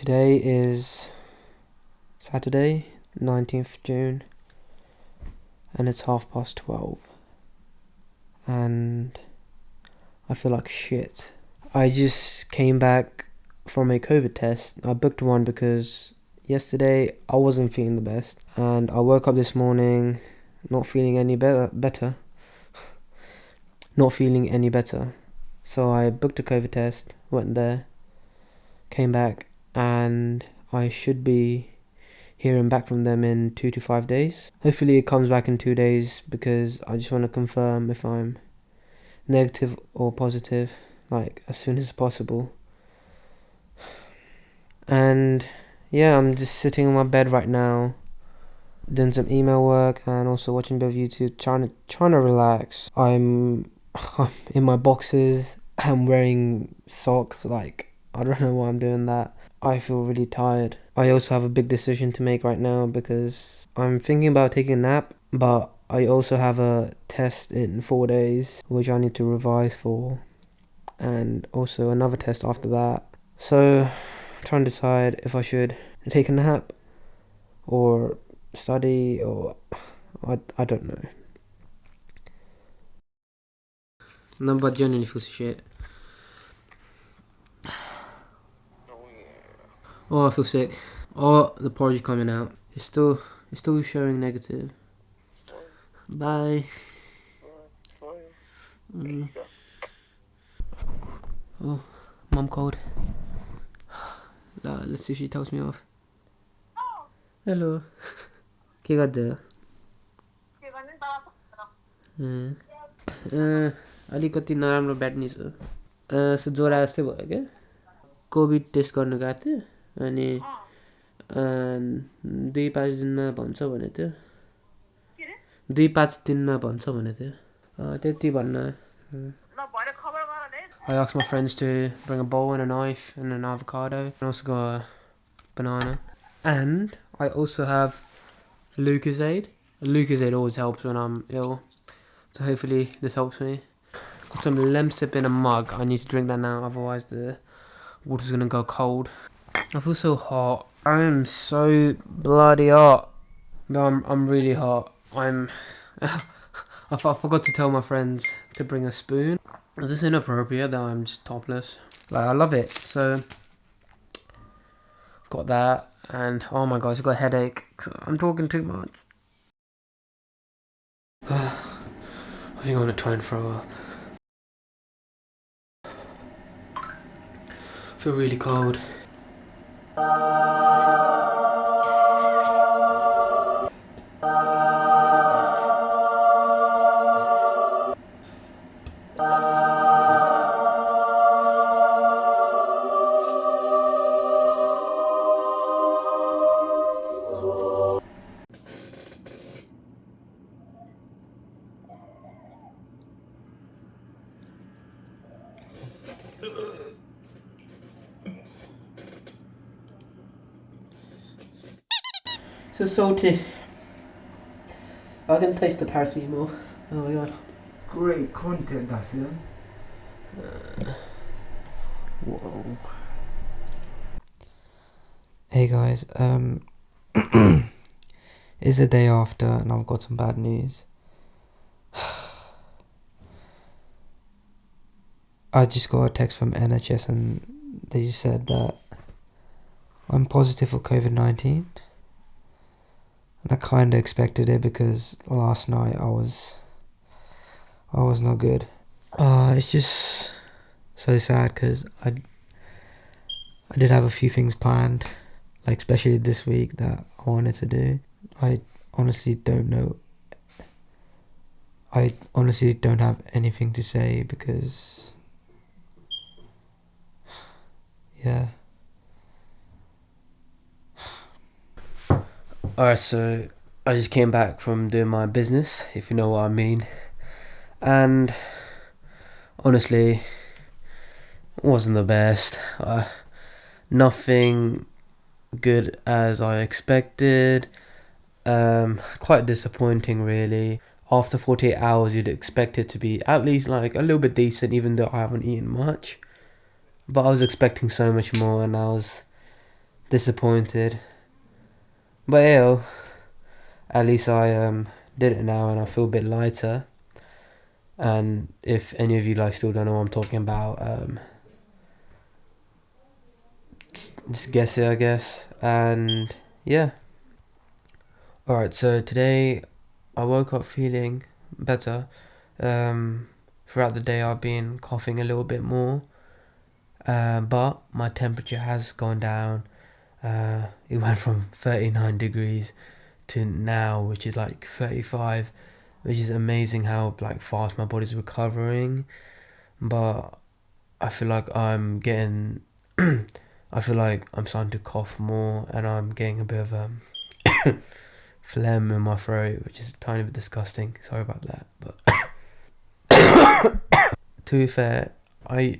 Today is Saturday, 19th June, and it's 12:30, and I feel like shit. I just came back from a COVID test. I booked one because yesterday I wasn't feeling the best, and I woke up this morning not feeling any better. Not feeling any better. So I booked a COVID test, went there, came back, and I should be hearing back from them in 2 to 5 days. Hopefully it comes back in 2 days because I just want to confirm if I'm negative or positive, like as soon as possible. And yeah, I'm just sitting on my bed right now, doing some email work and also watching a bit of YouTube, trying to relax. I'm in my boxes. I'm wearing socks. Like, I don't know why I'm doing that. I feel really tired. I also have a big decision to make right now because I'm thinking about taking a nap, but I also have a test in 4 days which I need to revise for, and also another test after that. So I'm trying to decide if I should take a nap or study, or I don't know. No, but genuinely feels shit. Oh, I feel sick. Oh, the porridge is coming out. It's still showing negative. Bye. Oh, mum called. Let's see if she tells me off. Hello. के गर्दै हो? अलिकति नराम्रो bad news हो। सो ज्वरो जस्तै भयो क्या। कोभिड टेस्ट गर्नु गएको थियो अनि 2-5 दिनमा भन्छ भनेको थियो। 2-5 दिनमा भन्छ भनेको थियो। त्यति भन्न। I asked my friends to bring a bowl and a knife and an avocado, and also got a banana. And I also have Lucozade. Lucozade always helps when I'm ill, so hopefully this helps me. Got some lemsip in a mug. I need to drink that now, otherwise the water's gonna go cold. I feel so hot. I am so bloody hot. No, I'm really hot. I forgot to tell my friends to bring a spoon. This is inappropriate that I'm just topless. Like, I love it. So I've got that, and oh my gosh, I've got a headache. I'm talking too much. I think I'm gonna try and throw up. I feel really cold. So salty. I can taste the paracetamol. Oh my god. Great content, Asim. Whoa. Hey guys, it's the day after and I've got some bad news. I just got a text from NHS and they just said that I'm positive for COVID-19. And I kinda expected it because last night I was not good. It's just so sad because I did have a few things planned, like especially this week, that I wanted to do. I honestly don't have anything to say because, yeah. Alright, so I just came back from doing my business, if you know what I mean. And honestly, it wasn't the best. Nothing good as I expected. Quite disappointing really. After 48 hours you'd expect it to be at least like a little bit decent, even though I haven't eaten much. But I was expecting so much more, and I was disappointed. But yeah, at least I did it now and I feel a bit lighter. And if any of you like still don't know what I'm talking about, just guess it, I guess. And yeah. Alright, so today I woke up feeling better. Throughout the day I've been coughing a little bit more. But my temperature has gone down. It went from 39 degrees to now, which is like 35, which is amazing how like fast my body's recovering. But I feel like I'm getting I feel like I'm starting to cough more and I'm getting a bit of phlegm in my throat, which is a tiny bit disgusting. Sorry about that. But to be fair, I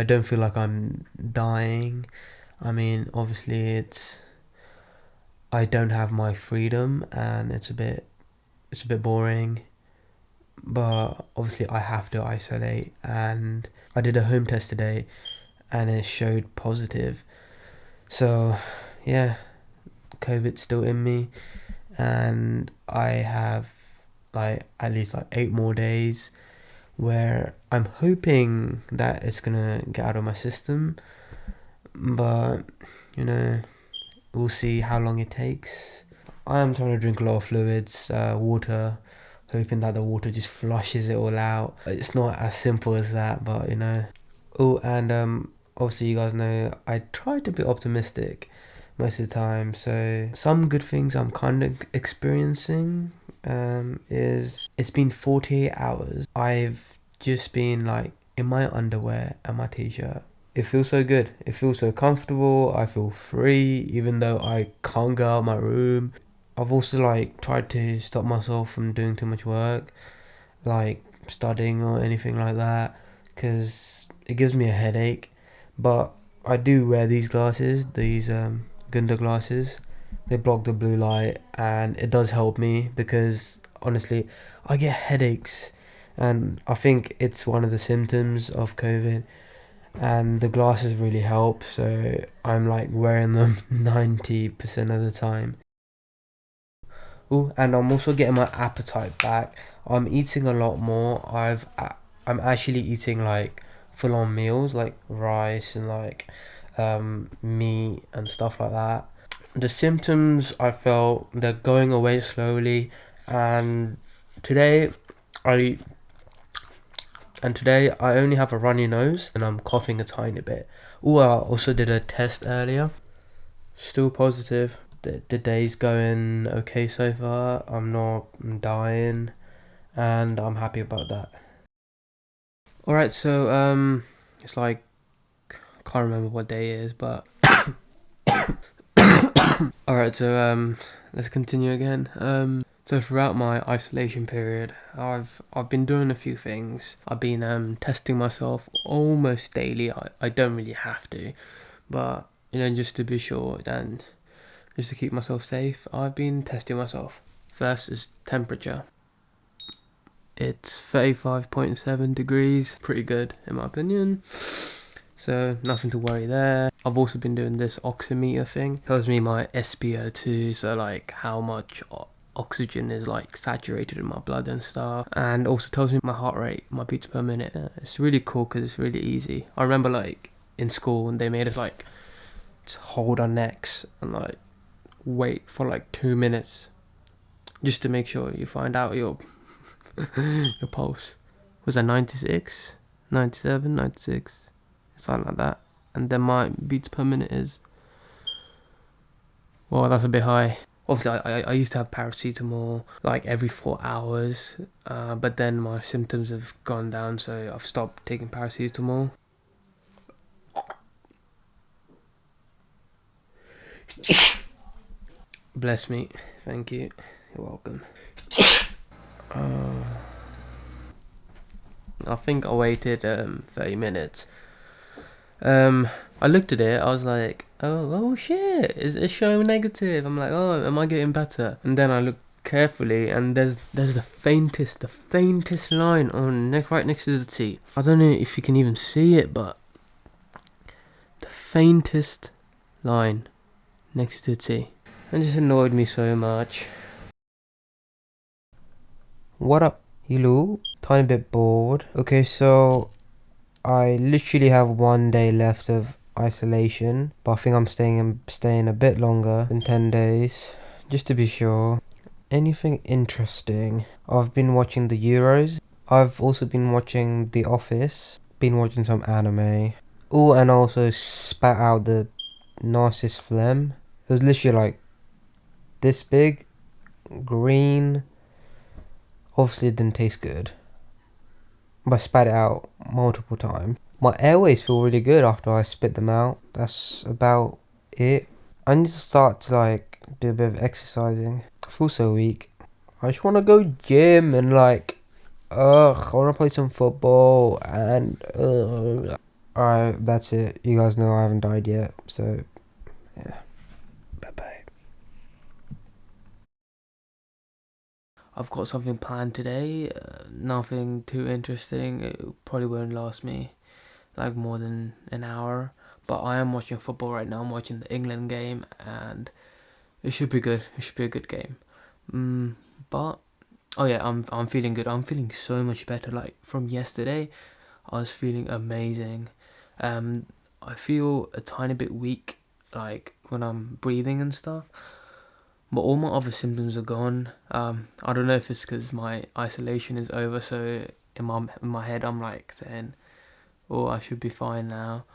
don't feel like I'm dying. I mean, obviously I don't have my freedom and it's a bit boring, but obviously I have to isolate, and I did a home test today and it showed positive. So yeah, COVID's still in me and I have like at least like 8 more days where I'm hoping that it's gonna get out of my system, but you know, we'll see how long it takes. I am trying to drink a lot of fluids, water, hoping that the water just flushes it all out. It's not as simple as that, but you know. Oh, and obviously you guys know I try to be optimistic most of the time. So some good things I'm kind of experiencing is it's been 48 hours. I've just been like in my underwear and my t-shirt. It feels so good. It feels so comfortable. I feel free even though I can't go out of my room. I've also like tried to stop myself from doing too much work, like studying or anything like that, because it gives me a headache. But I do wear these glasses, these Gunda glasses. They block the blue light and it does help me because honestly I get headaches and I think it's one of the symptoms of COVID, and the glasses really help, so I'm like wearing them 90% of the time. Oh, and I'm also getting my appetite back. I'm eating a lot more. I'm actually eating like full on meals like rice and like meat and stuff like that. The symptoms I felt they're going away slowly, and today I today I only have a runny nose and I'm coughing a tiny bit. Oh, I also did a test earlier. Still positive. The day's going okay so far. I'm not dying, and I'm happy about that. Alright, so it's like I can't remember what day it is, but alright, so let's continue again. So throughout my isolation period, I've been doing a few things. I've been testing myself almost daily. I don't really have to, but you know, just to be sure and just to keep myself safe, I've been testing myself. First is temperature. It's 35.7 degrees, pretty good in my opinion. So nothing to worry there. I've also been doing this oximeter thing. It tells me my SpO2, so like how much oxygen is like saturated in my blood and stuff, and also tells me my heart rate, my beats per minute. It's really cool because it's really easy. I remember like in school and they made us like just hold our necks and like wait for like 2 minutes just to make sure you find out your your pulse. Was that 96, 97, 96, something like that? And then my beats per minute is, well, that's a bit high. Obviously I used to have paracetamol like every 4 hours, but then my symptoms have gone down, so I've stopped taking paracetamol. Bless me. Thank you. You're welcome. I think I waited 30 minutes. I looked at it, I was like, oh shit, it's showing negative. I'm like, oh, am I getting better? And then I looked carefully and there's the faintest line on right next to the T. I don't know if you can even see it, but the faintest line next to T. It just annoyed me so much. What up, hello? Tiny bit bored. Okay, so I literally have 1 day left of isolation, but I think I'm staying a bit longer than 10 days, just to be sure. Anything interesting? I've been watching the Euros. I've also been watching The Office. Been watching some anime. Oh, and I also spat out the nicest phlegm. It was literally like this big, green. Obviously it didn't taste good, but I spat it out multiple times. My airways feel really good after I spit them out. That's about it. I need to start to like do a bit of exercising. I feel so weak. I just want to go gym and like, I want to play some football and Alright, that's it. You guys know I haven't died yet, so yeah. Bye bye. I've got something planned today. Nothing too interesting. It probably won't last me like more than an hour. But I am watching football right now. I'm watching the England game, and it should be good. It should be a good game. But oh yeah, I'm feeling good. I'm feeling so much better. Like from yesterday, I was feeling amazing. I feel a tiny bit weak, like when I'm breathing and stuff. But all my other symptoms are gone. I don't know if it's because my isolation is over, so in my head I'm like saying, "Oh, I should be fine now."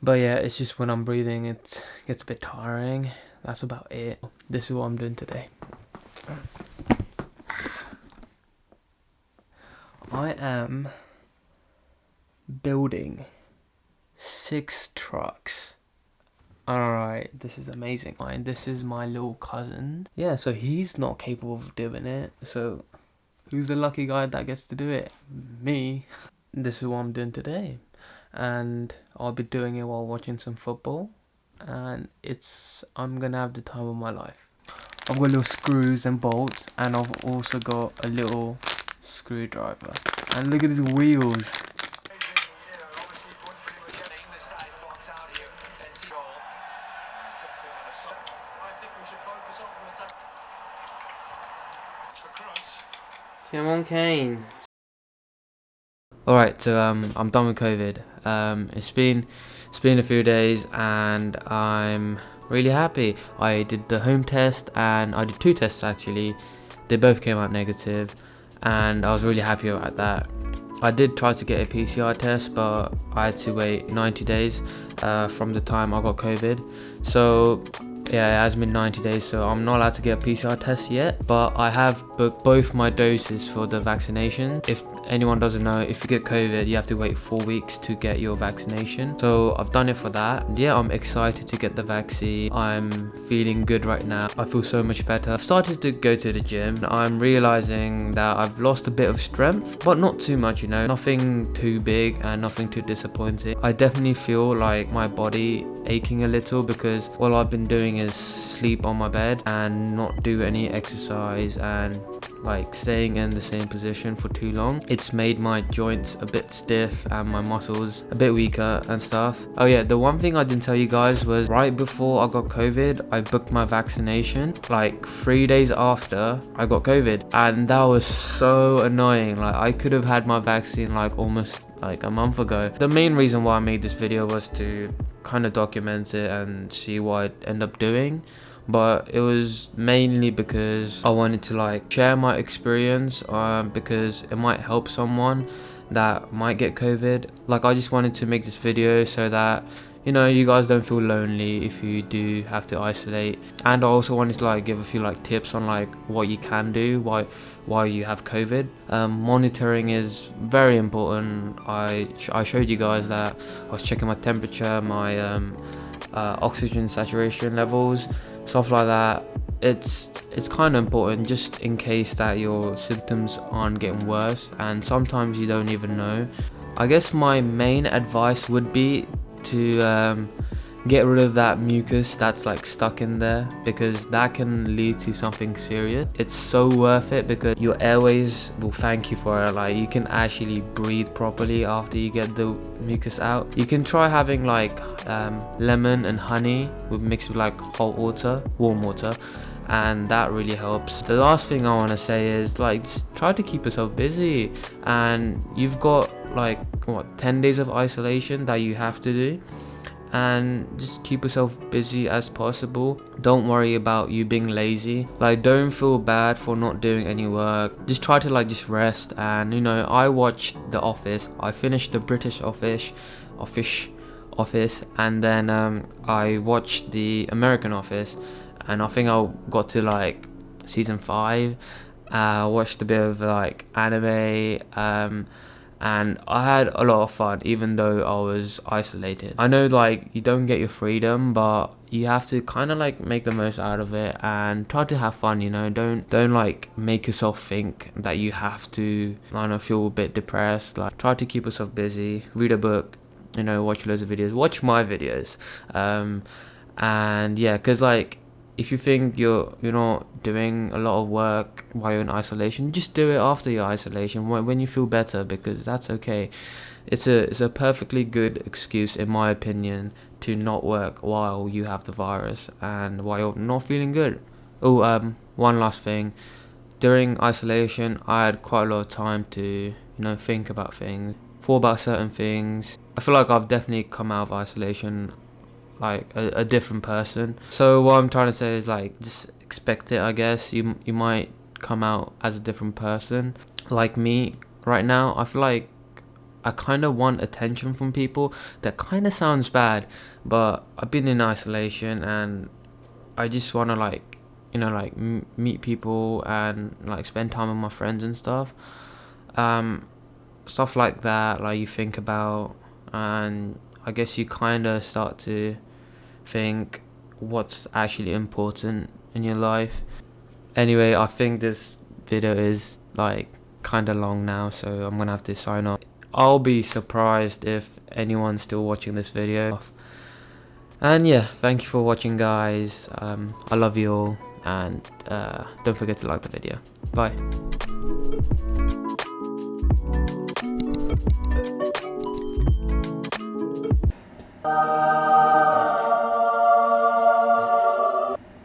But yeah, it's just when I'm breathing, it gets a bit tiring. That's about it. This is what I'm doing today. I am building 6 trucks. Alright, this is amazing. And this is my little cousin. Yeah, so he's not capable of doing it. So who's the lucky guy that gets to do it? Me. This is what I'm doing today. And I'll be doing it while watching some football. And I'm gonna have the time of my life. I've got little screws and bolts, and I've also got a little screwdriver. And look at these wheels. Come on, Kane. Alright, so I'm done with COVID. It's been a few days, and I'm really happy. I did the home test, and I did 2 tests actually. They both came out negative, and I was really happy about that. I did try to get a PCR test, but I had to wait 90 days from the time I got COVID. So yeah, it has been 90 days, so I'm not allowed to get a PCR test yet, but I have booked both my doses for the vaccination. If anyone doesn't know, if you get COVID, you have to wait 4 weeks to get your vaccination. So I've done it for that. Yeah, I'm excited to get the vaccine. I'm feeling good right now. I feel so much better. I've started to go to the gym. I'm realizing that I've lost a bit of strength, but not too much, you know, nothing too big and nothing too disappointing. I definitely feel like my body aching a little because all I've been doing is sleep on my bed and not do any exercise and like staying in the same position for too long. It's made my joints a bit stiff and my muscles a bit weaker and stuff. Oh yeah, the one thing I didn't tell you guys was right before I got COVID, I booked my vaccination like 3 days after I got COVID, and that was so annoying. Like I could have had my vaccine like almost like a month ago. The main reason why I made this video was to kind of document it and see what I'd end up doing, but it was mainly because I wanted to like share my experience because it might help someone that might get COVID. Like I just wanted to make this video so that, you know, you guys don't feel lonely if you do have to isolate. And I also wanted to like give a few like tips on like what you can do while you have COVID. Monitoring is very important. I showed you guys that I was checking my temperature, my oxygen saturation levels, stuff like that. It's kind of important just in case that your symptoms aren't getting worse, and sometimes you don't even know. I guess my main advice would be to get rid of that mucus that's like stuck in there, because that can lead to something serious. It's so worth it because your airways will thank you for it. Like, you can actually breathe properly after you get the mucus out. You can try having like lemon and honey mixed with like hot water, warm water, and that really helps. The last thing I want to say is, like, just try to keep yourself busy. And you've got like what, 10 days of isolation that you have to do, and just keep yourself busy as possible. Don't worry about you being lazy. Like, don't feel bad for not doing any work. Just try to like just rest. And you know, I watched The Office. I finished the British Office, and then I watched the American Office, and I think I got to like season 5. Watched a bit of like anime, and I had a lot of fun even though I was isolated. I know like you don't get your freedom, but you have to kind of like make the most out of it and try to have fun, you know. Don't like make yourself think that you have to, I don't know, feel a bit depressed. Like, try to keep yourself busy, read a book, you know, watch loads of videos, watch my videos, and yeah, because like, if you think you're not doing a lot of work while you're in isolation, just do it after your isolation when you feel better, because that's okay. It's a perfectly good excuse, in my opinion, to not work while you have the virus and while you're not feeling good. Oh, one last thing. During isolation, I had quite a lot of time to, you know, think about things, thought about certain things. I feel like I've definitely come out of isolation like a different person. So what I'm trying to say is, like, just expect it, I guess. You might come out as a different person. Like me right now, I feel like I kind of want attention from people. That kind of sounds bad, but I've been in isolation and I just want to like, you know, like meet people and like spend time with my friends and stuff. Stuff like that, like, you think about, and I guess you kind of start to think what's actually important in your life. Anyway, I think this video is like kind of long now, so I'm gonna have to sign off. I'll be surprised if anyone's still watching this video. And yeah, thank you for watching, guys. I love you all, and don't forget to like the video. Bye.